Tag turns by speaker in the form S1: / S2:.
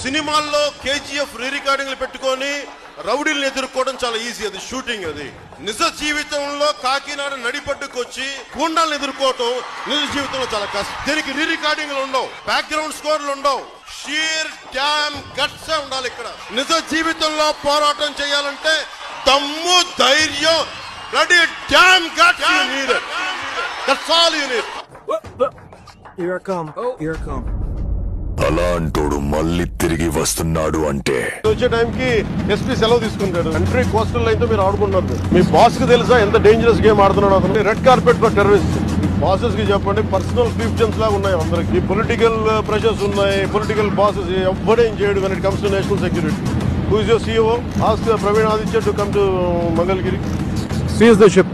S1: సినిమాల్లో కేజీఎఫ్ రీ రికార్డింగ్లు పెట్టుకొని రౌడీలను ఎదుర్కోవడం చాలా ఈజీ, అది షూటింగ్. అది నిజ జీవితంలో కాకినాడ నడిపడ్డుకు వచ్చి గూండాలను ఎదుర్కోవటం నిజ జీవితంలో చాలా కష్టం. దీనికి రీ రికార్డింగ్లు ఉండవు, బ్యాక్గ్రౌండ్ స్కోర్లు ఉండవు, షీర్ డ్యామ్ గట్స్ ఉండాలి. ఇక్కడ నిజ జీవితంలో పోరాటం చేయాలంటే దమ్ము, ధైర్యం, bloody damn guts you need it. That's all you need.
S2: Here I come. Here I come.
S3: అలాంటోడు మళ్ళీ తిరిగి వస్తున్నాడు అంటే
S1: వచ్చే టైంకి ఎస్పీ సెలవు తీసుకుంటాడు. కంట్రీ కోస్టల్ లైన్ తో మీరు ఆడుకుంటున్నారు. మీ బాస్ కి తెలుసా ఎంత డేంజరస్ గేమ్ ఆడుతున్నాడు అతను? Red carpet for terrorist. Bosses కి చెప్పండి, పర్సనల్ ఫిఫ్టన్స్ లాగా ఉన్నాయి అందరికి. పొలిటికల్ ప్రెషర్స్ ఉన్నాయి, పొలిటికల్ బాసెస్ ఎవ్వడేం చేయడు when it comes to national security. Who is your CEO? Ask Praveen Aditya to come to Mangalgiri.
S2: Seize the ship.